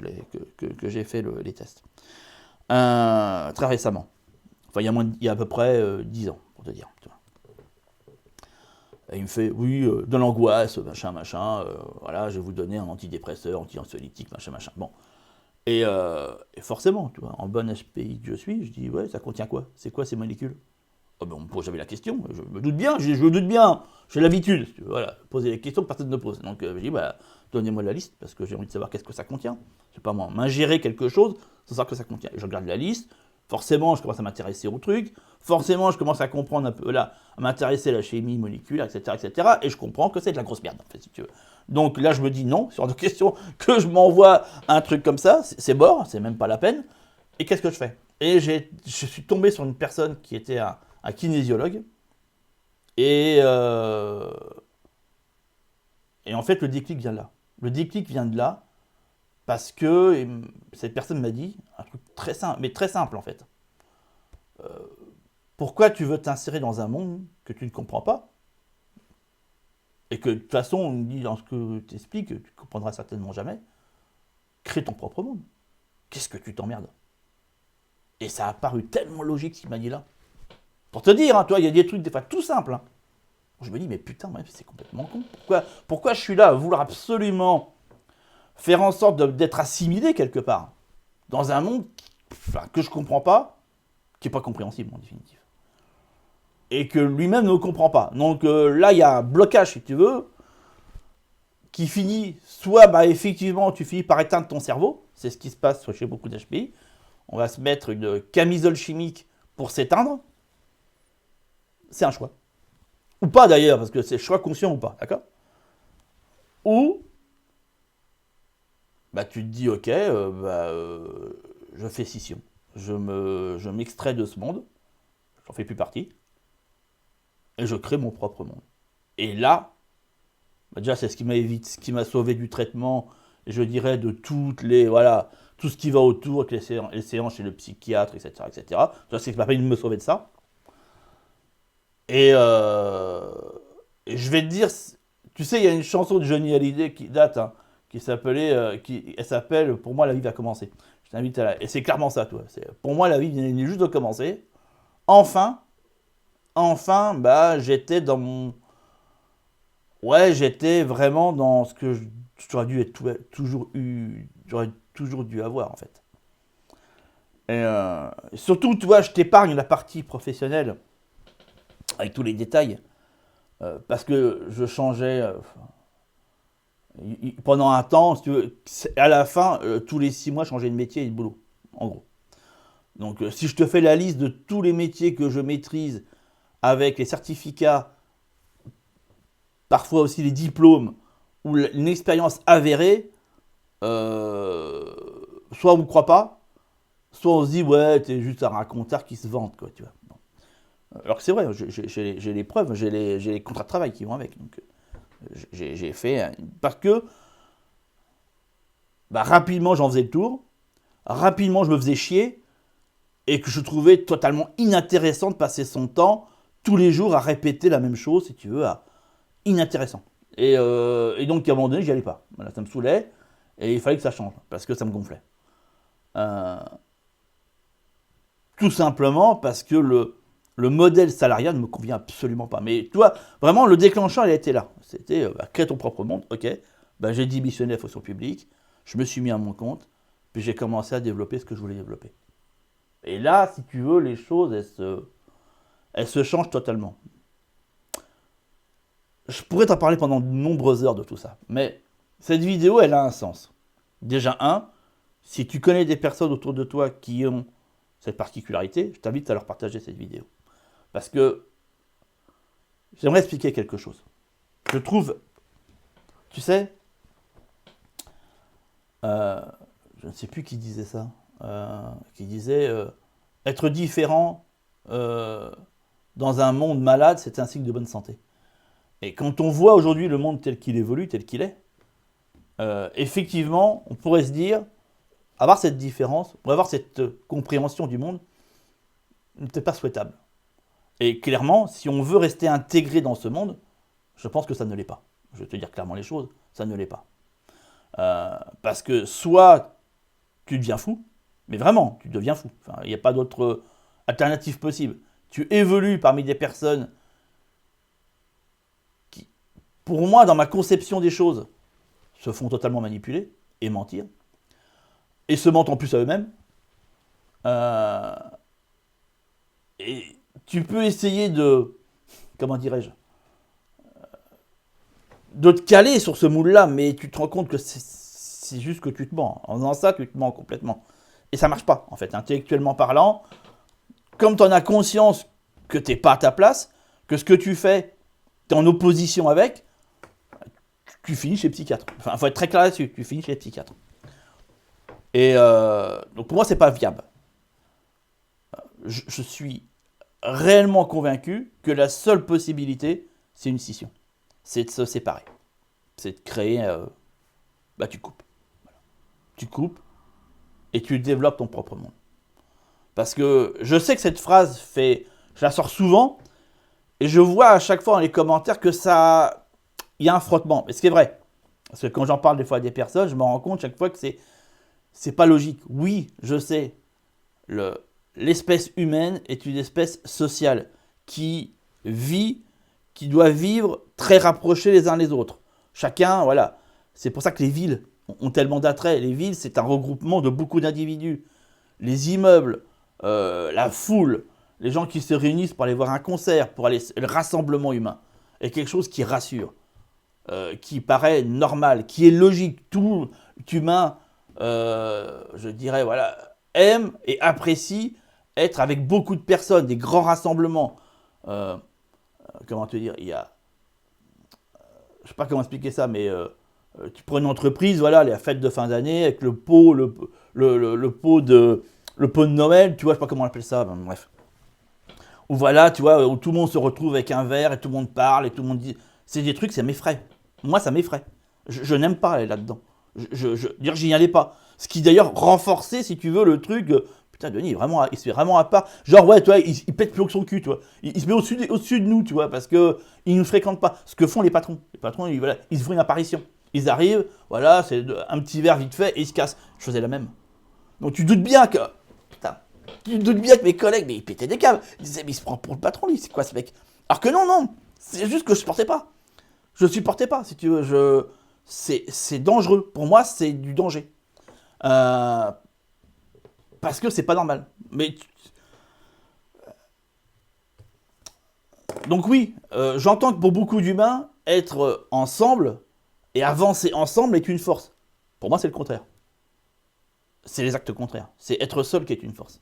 j'ai fait les tests. Très récemment. Enfin, il y a à peu près 10 ans, pour te dire. Tu vois. Et il me fait, oui, de l'angoisse, machin, voilà, je vais vous donner un antidépresseur, anti-anxiolytique, machin. Bon. Et forcément, tu vois, en bon HPI que je suis, je dis, ouais, ça contient quoi? C'est quoi ces molécules? Oh ben, on me pose jamais la question, je me doute bien, j'ai l'habitude, voilà, poser les questions que personne ne pose. Donc je dis, bah, donnez-moi la liste, parce que j'ai envie de savoir qu'est-ce que ça contient. Je sais pas moi, m'ingérer quelque chose sans savoir que ça contient. Et je regarde la liste, forcément je commence à m'intéresser au truc, forcément je commence à comprendre un peu, là, à m'intéresser à la chimie moléculaire, etc., et je comprends que c'est de la grosse merde, en fait, si tu veux. Donc là je me dis non, sur de questions que je m'envoie un truc comme ça, c'est mort, c'est même pas la peine, et qu'est-ce que je fais? Et je suis tombé sur une personne qui était un kinésiologue. Et en fait, le déclic vient de là. Le déclic vient de là parce que cette personne m'a dit un truc très simple, mais très simple en fait. Pourquoi tu veux t'insérer dans un monde que tu ne comprends pas? Et que de toute façon, on me dit dans ce que tu expliques, tu ne comprendras certainement jamais. Crée ton propre monde. Qu'est-ce que tu t'emmerdes? Et ça a paru tellement logique ce qu'il m'a dit là. Pour te dire, hein, toi, il y a des trucs des fois tout simples. Hein. Je me dis, mais putain, c'est complètement con. Pourquoi je suis là à vouloir absolument faire en sorte d'être assimilé quelque part dans un monde que je ne comprends pas, qui n'est pas compréhensible en définitive. Et que lui-même ne comprend pas. Donc là, il y a un blocage, si tu veux, qui finit, soit bah, effectivement, tu finis par éteindre ton cerveau. C'est ce qui se passe chez beaucoup d'HPI. On va se mettre une camisole chimique pour s'éteindre. C'est un choix. Ou pas d'ailleurs, parce que c'est choix conscient ou pas, d'accord? Ou, bah tu te dis, ok, je fais scission. Je m'extrais de ce monde, j'en fais plus partie, et je crée mon propre monde. Et là, bah déjà c'est ce qui m'a sauvé du traitement, et je dirais de toutes les, voilà, tout ce qui va autour, avec les séances chez le psychiatre, etc. Ça, c'est ce qui m'a permis de me sauver de ça. Et je vais te dire, tu sais, il y a une chanson de Johnny Hallyday qui date, hein, qui s'appelle Pour moi la vie va commencer. Je t'invite à la... Et c'est clairement ça, toi. Pour moi la vie vient juste de commencer. Enfin, bah, j'étais dans mon... Ouais, j'étais vraiment dans ce que j'aurais dû être j'aurais toujours dû avoir, en fait. Et surtout, tu vois, je t'épargne la partie professionnelle, avec tous les détails, parce que je changeais pendant un temps, si tu veux, à la fin, tous les 6 mois, je changeais de métier et de boulot, en gros. Donc si je te fais la liste de tous les métiers que je maîtrise, avec les certificats, parfois aussi les diplômes, ou une expérience avérée, soit on ne me croit pas, soit on se dit, ouais, t'es juste un racontard qui se vante, quoi, tu vois. Alors que c'est vrai, j'ai les preuves, j'ai les contrats de travail qui vont avec. Donc, j'ai fait... Parce que bah, rapidement, j'en faisais le tour. Rapidement, je me faisais chier. Et que je trouvais totalement inintéressant de passer son temps tous les jours à répéter la même chose, si tu veux, inintéressant. Et donc, à un moment donné, j'y allais pas. Voilà, ça me saoulait. Et il fallait que ça change, parce que ça me gonflait. Tout simplement parce que le modèle salarial ne me convient absolument pas. Mais tu vois, vraiment, le déclencheur, il a été là. C'était, crée ton propre monde, ok. Bah, j'ai démissionné à la fonction publique, je me suis mis à mon compte, puis j'ai commencé à développer ce que je voulais développer. Et là, si tu veux, les choses, elles se changent totalement. Je pourrais t'en parler pendant de nombreuses heures de tout ça, mais cette vidéo, elle a un sens. Déjà, si tu connais des personnes autour de toi qui ont cette particularité, je t'invite à leur partager cette vidéo. Parce que j'aimerais expliquer quelque chose. Je trouve, tu sais, je ne sais plus qui disait ça, qui disait être différent dans un monde malade, c'est un signe de bonne santé. Et quand on voit aujourd'hui le monde tel qu'il évolue, tel qu'il est, effectivement, on pourrait se dire, avoir cette différence, avoir cette compréhension du monde, n'est pas souhaitable. Et clairement, si on veut rester intégré dans ce monde, je pense que ça ne l'est pas. Je vais te dire clairement les choses, ça ne l'est pas. Parce que soit tu deviens fou, mais vraiment, tu deviens fou. Enfin, il n'y a pas d'autre alternative possible. Tu évolues parmi des personnes qui, pour moi, dans ma conception des choses, se font totalement manipuler et mentir, et se mentent en plus à eux-mêmes. Et tu peux essayer de, comment dirais-je, de te caler sur ce moule-là, mais tu te rends compte que c'est juste que tu te mens. En faisant ça, tu te mens complètement. Et ça marche pas, en fait, intellectuellement parlant. Comme tu en as conscience que tu n'es pas à ta place, que ce que tu fais, tu es en opposition avec, tu finis chez le psychiatre. Enfin, il faut être très clair là-dessus, tu finis chez le psychiatre. Et donc pour moi, c'est pas viable. Je suis réellement convaincu que la seule possibilité, c'est une scission. C'est de se séparer. C'est de créer... tu coupes. Voilà. Tu coupes et tu développes ton propre monde. Parce que je sais que cette phrase fait... Je la sors souvent et je vois à chaque fois dans les commentaires que ça... Il y a un frottement. Et ce qui est vrai. Parce que quand j'en parle des fois à des personnes, je me rends compte chaque fois que c'est pas logique. Oui, je sais. L'espèce humaine est une espèce sociale qui vit, qui doit vivre très rapprochés les uns les autres. Chacun, voilà. C'est pour ça que les villes ont tellement d'attrait. Les villes, c'est un regroupement de beaucoup d'individus. Les immeubles, la foule, les gens qui se réunissent pour aller voir un concert, pour aller, le rassemblement humain, est quelque chose qui rassure, qui paraît normal, qui est logique. Tout humain, je dirais, voilà, aime et apprécie être avec beaucoup de personnes, des grands rassemblements. Comment te dire, il y a... je sais pas comment expliquer ça, mais tu prends une entreprise, voilà, la fête de fin d'année, avec le pot de Noël, tu vois, je sais pas comment on appelle ça, bref. Ou voilà, tu vois, où tout le monde se retrouve avec un verre, et tout le monde parle, et tout le monde dit... C'est des trucs, ça m'effraie. Moi, ça m'effraie. Je n'aime pas aller là-dedans. Dire, j'y allais pas. Ce qui d'ailleurs renforçait, si tu veux, le truc... putain, Denis, il se fait vraiment à part. Genre, ouais, tu vois, il pète plus haut que son cul, tu vois. Il se met au-dessus de nous, tu vois, parce qu'il ne nous fréquente pas. Ce que font les patrons. Les patrons, ils se font une apparition. Ils arrivent, voilà, c'est un petit verre vite fait, et ils se cassent. Je faisais la même. Donc tu doutes bien que... Putain, tu doutes bien que mes collègues, mais ils pétaient des câbles. Ils disaient, mais il se prend pour le patron, lui, c'est quoi ce mec? Alors que non. C'est juste que je supportais pas. Je supportais pas, si tu veux. C'est dangereux. Pour moi, c'est du danger. Parce que c'est pas normal. Mais donc oui, j'entends que pour beaucoup d'humains, être ensemble et avancer ensemble est une force. Pour moi, c'est le contraire. C'est les actes contraires. C'est être seul qui est une force.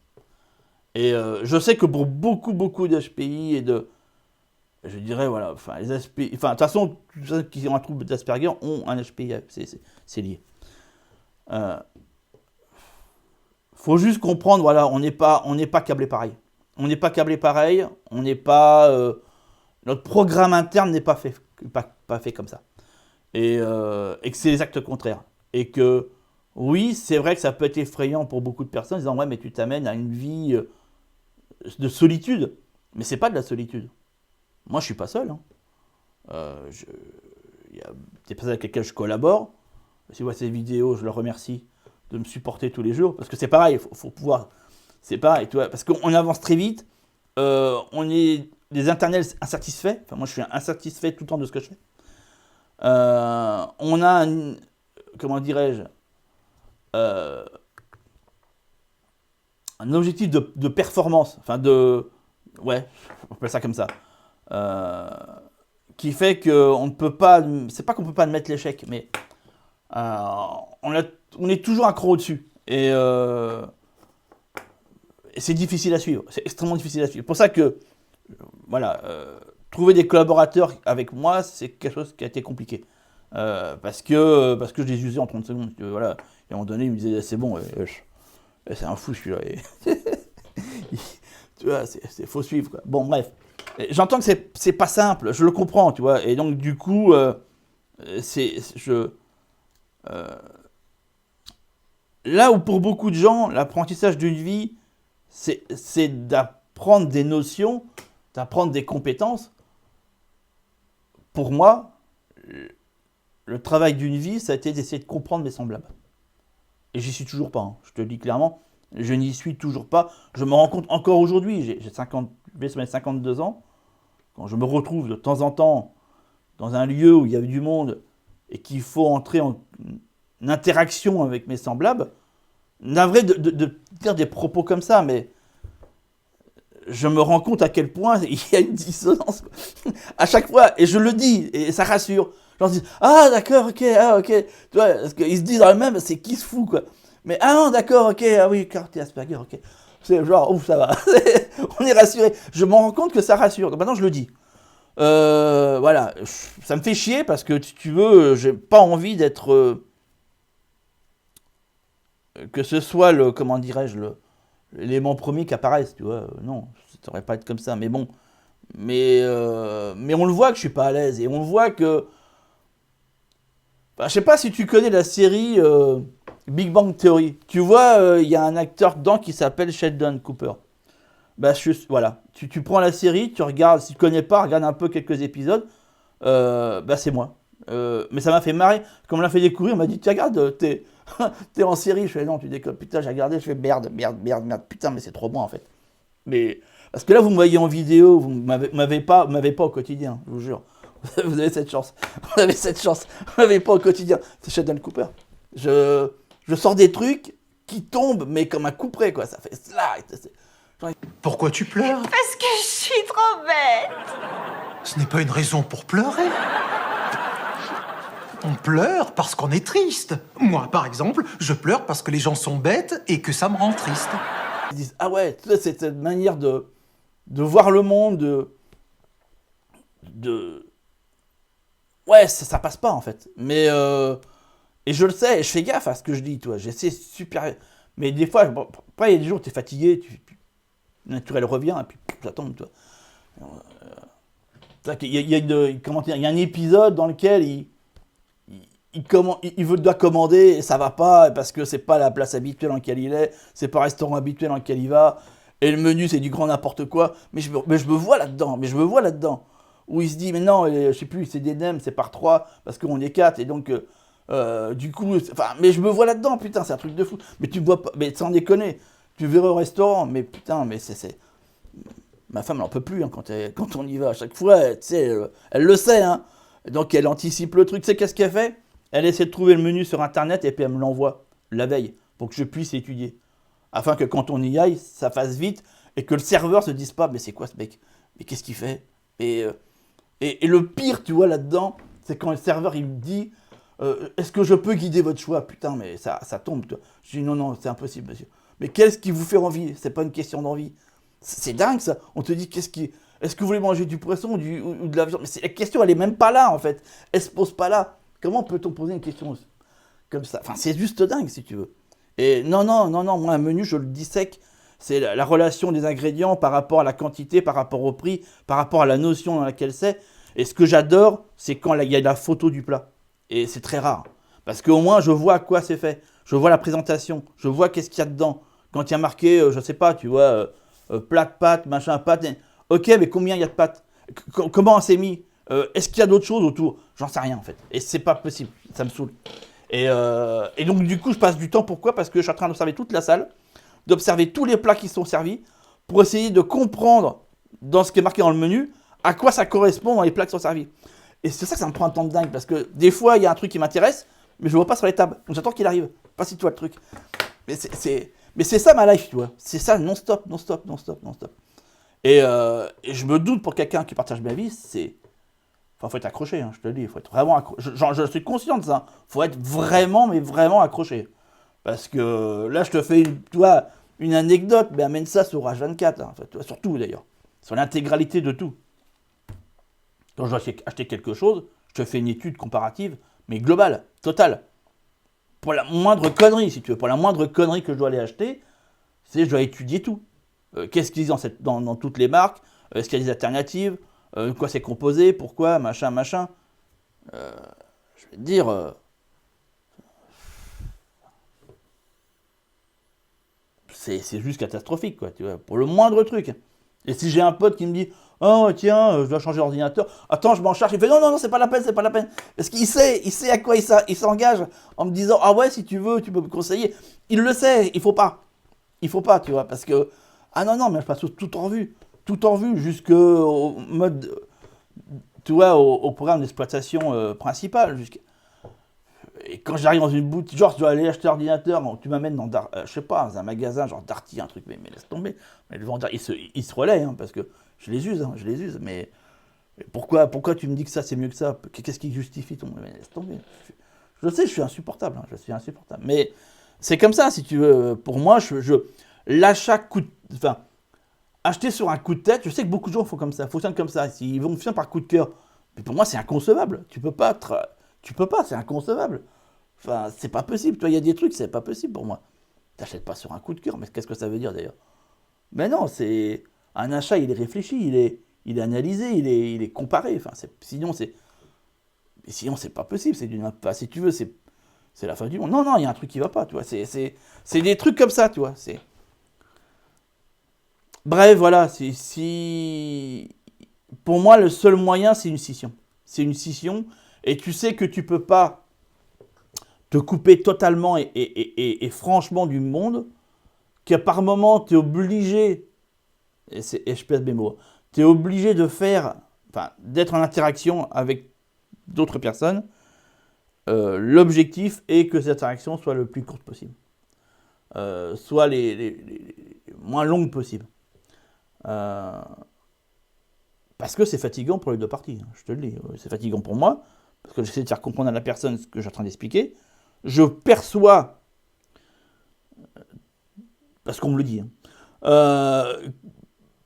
Et je sais que pour beaucoup d'HPI et de... Je dirais, voilà, enfin, les HPI... Enfin, de toute façon, tous ceux qui ont un trouble d'Asperger ont un HPI, c'est lié. Faut juste comprendre, voilà, on n'est pas câblé pareil. On n'est pas câblé pareil, on n'est pas... notre programme interne n'est pas fait comme ça. Et que c'est les actes contraires. Et que, oui, c'est vrai que ça peut être effrayant pour beaucoup de personnes, en disant, ouais, mais tu t'amènes à une vie de solitude. Mais c'est pas de la solitude. Moi, je suis pas seul. Hein. Il y a des personnes avec lesquelles je collabore. Si vous voyez ces vidéos, je leur remercie de me supporter tous les jours. Parce que c'est pareil, il faut pouvoir... C'est pareil, tu vois, parce qu'on avance très vite. On est des internals insatisfaits. Enfin, moi, je suis insatisfait tout le temps de ce que je fais. On a, comment dirais-je, un objectif de performance. Enfin, ouais, on appelle ça comme ça. Qui fait qu'on ne peut pas... C'est pas qu'on ne peut pas admettre l'échec, mais on est toujours accro au-dessus. Et c'est difficile à suivre. C'est extrêmement difficile à suivre. C'est pour ça que, voilà, trouver des collaborateurs avec moi, c'est quelque chose qui a été compliqué. Parce que je les usais en 30 secondes. Voilà. Et à un moment donné, ils me disaient, c'est bon, c'est un fou celui-là. Tu vois, faut suivre, quoi. Bon, bref. J'entends que c'est pas simple, je le comprends, tu vois. Et donc, du coup, là où pour beaucoup de gens, l'apprentissage d'une vie, c'est d'apprendre des notions, d'apprendre des compétences. Pour moi, le travail d'une vie, ça a été d'essayer de comprendre mes semblables. Et j'y suis toujours pas, hein. Je te le dis clairement, je n'y suis toujours pas. Je me rends compte encore aujourd'hui, j'ai 50, je vais se mettre 52 ans, quand je me retrouve de temps en temps dans un lieu où il y a du monde et qu'il faut entrer en interaction avec mes semblables, navré de dire des propos comme ça, mais je me rends compte à quel point il y a une dissonance à chaque fois, et je le dis, et ça rassure. J'en dis, ah d'accord, ok, ah ok, tu vois, parce qu'ils se disent dans le même, c'est qui se fout, quoi. Mais ah non, d'accord, ok, ah oui, car t'es Asperger, ok. C'est genre, ouf, ça va, on est rassuré. Je me rends compte que ça rassure, donc maintenant je le dis. Voilà, ça me fait chier parce que, si tu veux, j'ai pas envie d'être... que ce soit le, comment dirais-je, l'élément premier qui apparaisse, tu vois. Non, ça devrait pas être comme ça, mais bon. Mais on le voit que je suis pas à l'aise, et on le voit que... Enfin, je sais pas si tu connais la série Big Bang Theory. Tu vois, il y a un acteur dedans qui s'appelle Sheldon Cooper. Bah, voilà, tu prends la série, tu regardes, si tu connais pas, regarde un peu quelques épisodes, bah c'est moi. Mais ça m'a fait marrer, quand on me l'a fait découvrir, on m'a dit, tiens, regarde, t'es en série. Je fais, non, tu déconnes, putain, j'ai regardé, je fais, merde, putain, mais c'est trop bon en fait. Mais, parce que là, vous me voyez en vidéo, vous m'avez pas au quotidien, je vous jure. Vous avez cette chance, vous m'avez pas au quotidien. C'est Sheldon Cooper. Je sors des trucs qui tombent, mais comme un couperet, quoi, ça fait slide. Pourquoi tu pleures? Parce que je suis trop bête. Ce n'est pas une raison pour pleurer. On pleure parce qu'on est triste. Moi, par exemple, je pleure parce que les gens sont bêtes et que ça me rend triste. Ils disent, ah ouais, tu vois, cette manière de voir le monde, ouais, ça passe pas en fait. Mais, et je le sais, et je fais gaffe à ce que je dis, toi. J'essaie super... Mais des fois, bon, après, il y a des jours où t'es fatigué, le naturel revient, et puis ça tombe, toi. Il y a un épisode dans lequel il doit commander et ça va pas parce que c'est pas la place habituelle dans laquelle il est, c'est pas le restaurant habituel dans lequel il va, et le menu c'est du grand n'importe quoi, mais je me vois là-dedans, où il se dit, mais non, je sais plus, c'est des nems, c'est par 3, parce qu'on est 4, et donc, du coup, enfin, mais je me vois là-dedans, putain, c'est un truc de fou, mais tu me vois pas, mais sans déconner, tu verrais au restaurant, mais putain, mais c'est... Ma femme, elle n'en peut plus, hein, quand on y va, à chaque fois, tu sais, elle le sait, hein, donc elle anticipe le truc, tu sais qu'est-ce qu'elle fait? Elle essaie de trouver le menu sur internet, et puis elle me l'envoie, la veille, pour que je puisse étudier, afin que quand on y aille, ça fasse vite, et que le serveur se dise pas, mais c'est quoi ce mec? Mais qu'est-ce qu'il fait? Et le pire, tu vois, là-dedans, c'est quand le serveur, il me dit, est-ce que je peux guider votre choix? Putain, mais ça tombe, toi. Je dis, non, c'est impossible, monsieur. Mais qu'est-ce qui vous fait envie? C'est pas une question d'envie. C'est dingue, ça. On te dit, est-ce que vous voulez manger du poisson ou de la viande? Mais la question, elle est même pas là, en fait. Elle se pose pas là. Comment peut-on poser une question comme ça? Enfin, c'est juste dingue, si tu veux. Et non, moi, un menu, je le dissèque. C'est la relation des ingrédients par rapport à la quantité, par rapport au prix, par rapport à la notion dans laquelle c'est. Et ce que j'adore, c'est quand il y a la photo du plat. Et c'est très rare. Parce qu'au moins, je vois à quoi c'est fait. Je vois la présentation. Je vois qu'est-ce qu'il y a dedans. Quand il y a marqué, je sais pas, tu vois, plat de pâtes, machin, pâtes. Ok, mais combien il y a de pâtes? Comment on s'est mis? Est-ce qu'il y a d'autres choses autour? J'en sais rien, en fait. Et c'est pas possible. Ça me saoule. Et donc, du coup, je passe du temps. Pourquoi? Parce que je suis en train d'observer toute la salle, d'observer tous les plats qui sont servis, pour essayer de comprendre, dans ce qui est marqué dans le menu, à quoi ça correspond dans les plats qui sont servis. Et c'est ça que ça me prend un temps de dingue, parce que des fois, il y a un truc qui m'intéresse, mais je ne le vois pas sur les tables. Donc j'attends qu'il arrive. Pas si tu vois le truc. Mais c'est ça ma life, tu vois. C'est ça, non-stop. Et je me doute, pour quelqu'un qui partage ma vie, c'est... Enfin, faut être accroché, hein, je te le dis. Faut être vraiment accroché. Je suis conscient de ça. Faut être vraiment, mais vraiment accroché. Parce que là, je te fais une anecdote, mais amène ça sur H24, hein, en fait, sur tout d'ailleurs. Sur l'intégralité de tout. Quand je dois acheter quelque chose, je te fais une étude comparative, mais globale, totale. Pour la moindre connerie, si tu veux, pour la moindre connerie que je dois aller acheter, je dois étudier tout. Qu'est-ce qu'ils disent dans toutes les marques? Est-ce qu'il y a des alternatives? Quoi c'est composé? Pourquoi? Machin. Je vais te dire... c'est juste catastrophique, quoi, tu vois, pour le moindre truc. Et si j'ai un pote qui me dit, Oh, tiens, je dois changer d'ordinateur. Attends, je m'en charge. Il fait, non, c'est pas la peine, c'est pas la peine. Parce qu'il sait à quoi il s'engage en me disant, ah ouais, si tu veux, tu peux me conseiller. Il le sait, il faut pas. Il faut pas, tu vois, parce que, ah non, mais je passe tout en vue. Tout en vue, jusqu'au mode, tu vois, au programme d'exploitation principal. Et quand j'arrive dans une boutique, genre, je dois aller acheter un ordinateur, tu m'amènes dans, je sais pas, dans un magasin, genre Darty, un truc, mais laisse tomber. Mais le vendeur, il se relaie, hein, parce que je les use, mais pourquoi tu me dis que ça, c'est mieux que ça? Qu'est-ce qui justifie ton... Mais laisse tomber. Je sais, je suis insupportable, hein, Mais c'est comme ça, si tu veux. Pour moi, l'achat coûte... Enfin, acheter sur un coup de tête, je sais que beaucoup de gens fonctionnent comme ça. Ils vont finir par coup de cœur. Mais pour moi, c'est inconcevable. Tu peux pas, c'est inconcevable. Enfin, c'est pas possible. Toi, il y a des trucs, c'est pas possible pour moi. T'achètes pas sur un coup de cœur, mais qu'est-ce que ça veut dire d'ailleurs? Mais non, c'est... Un achat, il est réfléchi, il est analysé, il est comparé. Enfin, sinon, c'est pas possible. Enfin, si tu veux, c'est la fin du monde. Non, il y a un truc qui va pas, tu vois. C'est des trucs comme ça, tu vois. Bref, voilà. Pour moi, le seul moyen, c'est une scission. C'est une scission, et tu sais que tu peux pas te couper totalement et franchement du monde, que par moment, tu es obligé, et je pèse mes mots, tu es obligé d'être en interaction avec d'autres personnes. L'objectif est que cette interaction soit le plus courte possible, soit les moins longue possible. Parce que c'est fatigant pour les deux parties, hein, je te le dis. C'est fatigant pour moi, parce que j'essaie de faire comprendre à la personne ce que je suis en train d'expliquer. Je perçois, parce qu'on me le dit, hein,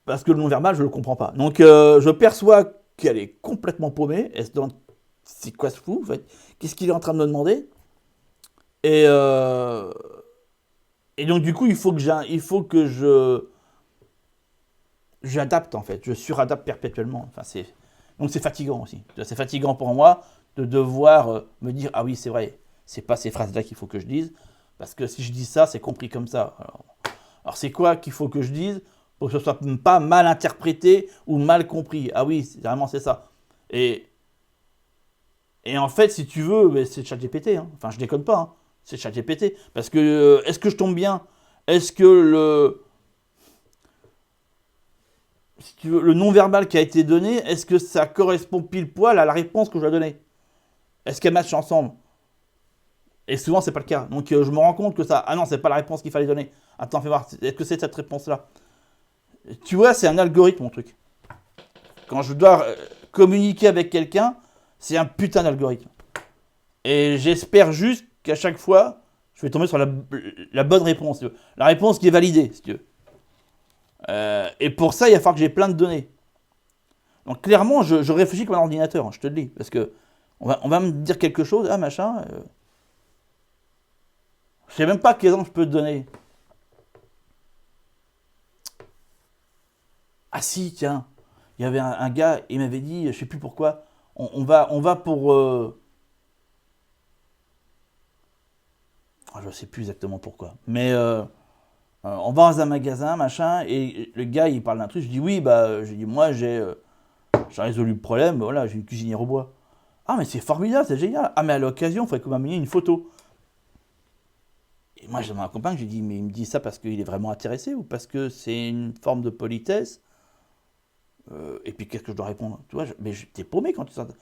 parce que le non-verbal, je ne le comprends pas. Donc, je perçois qu'elle est complètement paumée. C'est quoi ce fou, en fait? Qu'est-ce qu'il est en train de me demander? Et donc, du coup, il faut que j'adapte, en fait. Je suradapte perpétuellement. Enfin, donc, c'est fatigant aussi. C'est fatigant pour moi de devoir me dire, ah oui, c'est vrai, c'est pas ces phrases-là qu'il faut que je dise, parce que si je dis ça, c'est compris comme ça. Alors c'est quoi qu'il faut que je dise pour que ce soit pas mal interprété ou mal compris? Ah oui, vraiment c'est ça. Et en fait, si tu veux, c'est ChatGPT. Hein. Enfin, je déconne pas. Hein. C'est ChatGPT. Parce que, est-ce que je tombe bien? Est-ce que si tu veux, le non-verbal qui a été donné, est-ce que ça correspond pile poil à la réponse que je dois donner? Est-ce qu'elles matchent ensemble? Et souvent, c'est pas le cas. Donc, je me rends compte que ça... Ah non, c'est pas la réponse qu'il fallait donner. Attends, fais voir. Est-ce que c'est cette réponse-là? Tu vois, c'est un algorithme, mon truc. Quand je dois communiquer avec quelqu'un, c'est un putain d'algorithme. Et j'espère juste qu'à chaque fois, je vais tomber sur la bonne réponse. Si tu veux. La réponse qui est validée, si tu veux. Et pour ça, il va falloir que j'ai plein de données. Donc, clairement, je réfléchis comme un ordinateur, hein, je te le dis. Parce que on va me dire quelque chose, ah machin... Je sais même pas quel exemple je peux te donner. Ah si, tiens, il y avait un gars, il m'avait dit, je sais plus pourquoi, on va pour... je sais plus exactement pourquoi, mais on va dans un magasin, machin, et le gars, il parle d'un truc, je dis oui, j'ai dit, moi, j'ai résolu le problème, voilà, j'ai une cuisinière au bois. Ah, mais c'est formidable, c'est génial. Ah, mais à l'occasion, il faudrait qu'on m'amène une photo. Et moi, je demande à ma compagne, j'ai dit, mais il me dit ça parce qu'il est vraiment intéressé ou parce que c'est une forme de politesse? Et puis, qu'est-ce que je dois répondre? Tu vois, mais t'es paumé quand tu sors. Tu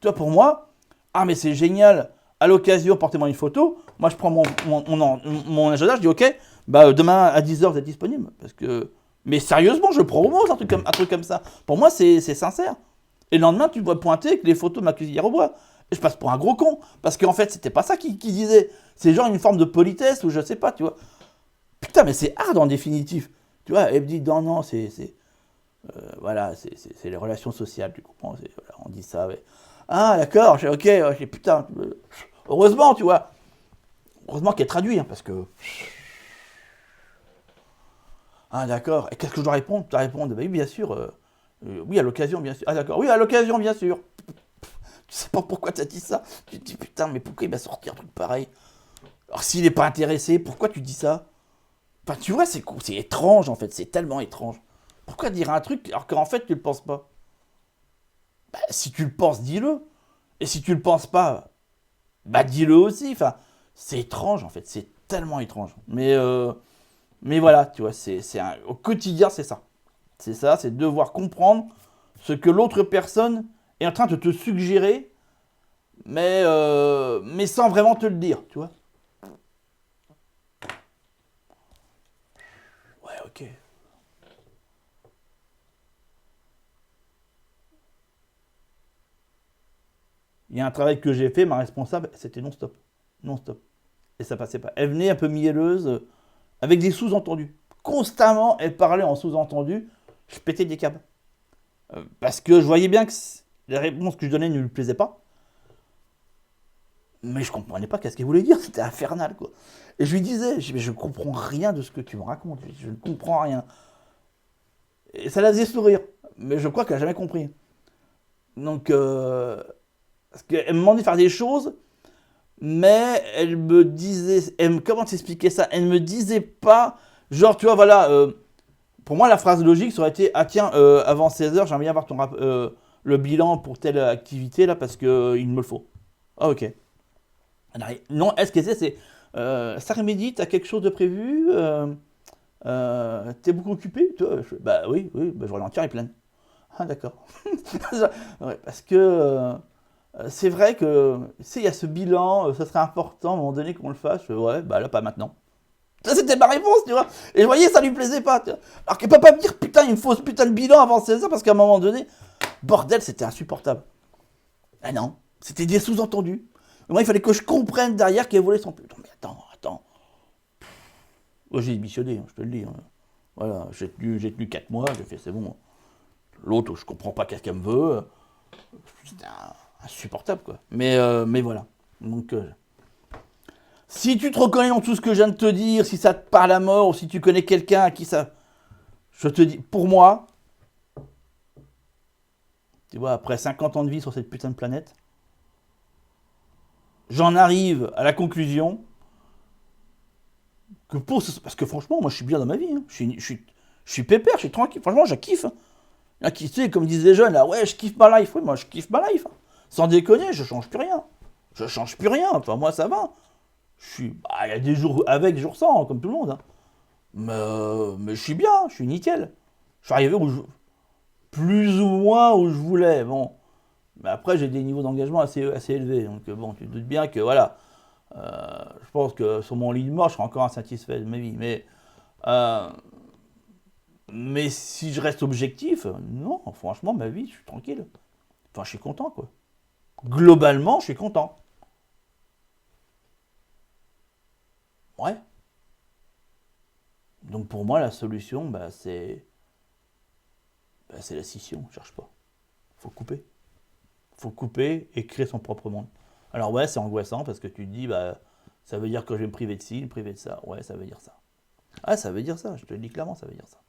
vois, pour moi, ah, mais c'est génial, à l'occasion, portez-moi une photo. Moi, je prends mon agenda, je dis, ok, demain à 10h, vous êtes disponible. Parce que... Mais sérieusement, je prends au mot un truc comme ça. Pour moi, c'est sincère. Et le lendemain, tu me vois pointer avec les photos de ma cuisinière au bois. Et je passe pour un gros con. Parce qu'en fait, c'était pas ça qu'il disait. C'est genre une forme de politesse ou je sais pas, tu vois. Putain, mais c'est hard en définitive. Tu vois, elle me dit, non, voilà, c'est les relations sociales, tu comprends. Voilà, on dit ça. Mais... Ah, d'accord, ok, putain. Heureusement, tu vois. Heureusement qu'elle traduit, hein, parce que... Ah, d'accord. Et qu'est-ce que je dois répondre? Tu dois répondre, oui, bien sûr. Oui, à l'occasion, bien sûr. Ah, d'accord. Oui, à l'occasion, bien sûr. Tu sais pas pourquoi tu as dit ça. Tu te dis, putain, mais pourquoi il m'a sorti un truc pareil? Alors, s'il n'est pas intéressé, pourquoi tu dis ça? Enfin, tu vois, c'est étrange, en fait. C'est tellement étrange. Pourquoi dire un truc alors qu'en fait, tu le penses pas? Bah, si tu le penses, dis-le. Et si tu le penses pas, bah dis-le aussi. Enfin, c'est étrange, en fait. C'est tellement étrange. Mais voilà, tu vois, au quotidien, c'est ça. C'est ça, c'est devoir comprendre ce que l'autre personne est en train de te suggérer, mais sans vraiment te le dire, tu vois. Ouais, ok. Il y a un travail que j'ai fait, ma responsable, c'était non-stop. Non-stop. Et ça passait pas. Elle venait un peu mielleuse, avec des sous-entendus. Constamment, elle parlait en sous-entendu. Je pétais des câbles. Parce que je voyais bien que les réponses que je donnais ne lui plaisaient pas. Mais je comprenais pas qu'est-ce qu'elle voulait dire. C'était infernal, quoi. Et je lui disais, mais je comprends rien de ce que tu me racontes. Je ne comprends rien. Et ça la faisait sourire. Mais je crois qu'elle n'a jamais compris. Donc, parce qu'elle me demandait de faire des choses, mais elle me disait, comment t'expliquer ça? Elle me disait pas, genre, tu vois, voilà, pour moi, la phrase logique, ça aurait été, ah tiens, avant 16h, j'aimerais bien avoir le bilan pour telle activité, là, parce qu'il me le faut. Ah, ok. Non, est-ce que c'est, cet après-midi, t'as quelque chose de prévu? T'es beaucoup occupé? Toi, bah oui, bah, je ralentir les pleine. Ah, d'accord. Ouais, parce que c'est vrai que, il y a ce bilan, ça serait important à un moment donné qu'on le fasse. Ouais, bah là, pas maintenant. Ça, c'était ma réponse, tu vois. Et je voyais, ça lui plaisait pas. Tu vois. Alors qu'elle peut pas me dire, putain, il me faut ce putain de bilan avant 16h, parce qu'à un moment donné, bordel, c'était insupportable. Ah non, c'était des sous-entendus. Moi, il fallait que je comprenne derrière qu'elle voulait son putain. Mais attends. Moi, j'ai démissionné, je te le dis. Hein. Voilà, j'ai tenu 4 mois, j'ai fait, c'est bon. L'autre, je comprends pas qu'est-ce qu'elle me veut. C'était insupportable, quoi. Mais voilà. Donc, si tu te reconnais dans tout ce que je viens de te dire, si ça te parle à mort, ou si tu connais quelqu'un à qui ça... Je te dis, pour moi, tu vois, après 50 ans de vie sur cette putain de planète, j'en arrive à la conclusion que parce que franchement, moi, je suis bien dans ma vie. Hein. Je suis pépère, je suis tranquille. Franchement, je kiffe. Hein. Là, tu sais, comme disent les jeunes, là, ouais, je kiffe ma life. Oui, moi, je kiffe ma life. Hein. Sans déconner, je change plus rien. Je change plus rien. Enfin, moi, ça va. Il y a des jours avec, des jours sans, comme tout le monde. Hein. Mais je suis bien, je suis nickel. Je suis arrivé plus ou moins où je voulais. Bon. Mais après, j'ai des niveaux d'engagement assez élevés. Donc, bon, tu te doutes bien que, voilà. Je pense que sur mon lit de mort, je serai encore insatisfait de ma vie. Mais si je reste objectif, non, franchement, ma vie, je suis tranquille. Enfin, je suis content, quoi. Globalement, je suis content. Ouais. Donc pour moi, la solution, c'est la scission, on cherche pas. Faut couper. Faut couper et créer son propre monde. Alors ouais, c'est angoissant parce que tu te dis, ça veut dire que je vais me priver de ci, me priver de ça. Ouais, ça veut dire ça. Ah, ça veut dire ça, je te le dis clairement, ça veut dire ça.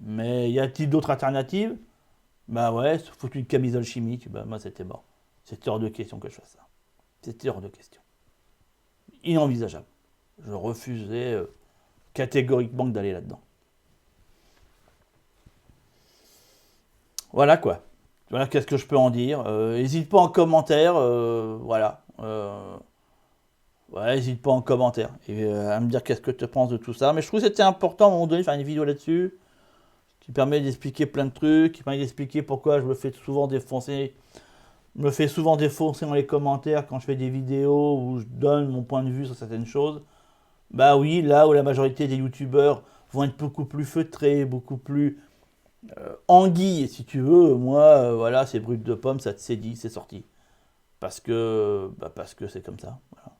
Mais y a-t-il d'autres alternatives? Bah ouais, foutu une camisole chimique, moi c'était mort. C'était hors de question que je fasse ça. C'était hors de question. Inenvisageable. Je refusais catégoriquement d'aller là-dedans. Voilà quoi. Voilà qu'est-ce que je peux en dire. N'hésite pas en commentaire. Voilà. Ouais, n'hésite pas en commentaire. Et à me dire qu'est-ce que tu penses de tout ça. Mais je trouve que c'était important à un moment donné de faire une vidéo là-dessus. Qui permet d'expliquer plein de trucs. Qui permet d'expliquer pourquoi je me fais souvent défoncer. Dans les commentaires quand je fais des vidéos où je donne mon point de vue sur certaines choses. Bah oui, là où la majorité des youtubeurs vont être beaucoup plus feutrés, beaucoup plus anguilles, si tu veux, moi, voilà, c'est brut de pomme, ça te sédit, c'est sorti. Parce que c'est comme ça. Voilà.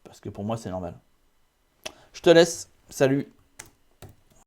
Parce que pour moi, c'est normal. Je te laisse. Salut.